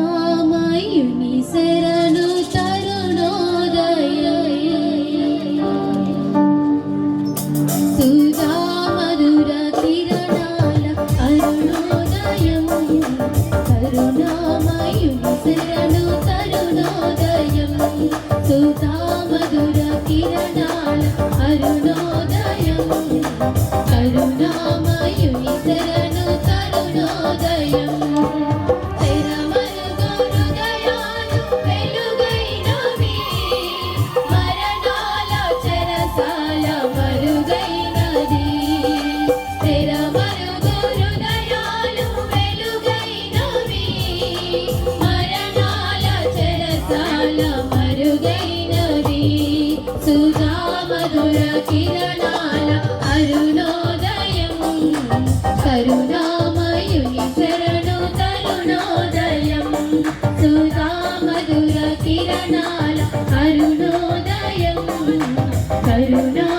కరుణామయుని శరణు తరుణోదయం సుధా మధుర కిరణాల అరుణోదయం కరుణామయుని శరణు తరుణోదయం సుధా మధుర కిరణాల అరుణోదయం కరుణామయుని శరణు తరుణోదయం సుధా మధుర కిరణాల అరుణోదయం కరుణామయుని శరణు తరుణోదయం సుధా మధుర కిరణాల అరుణోదయం కరుణా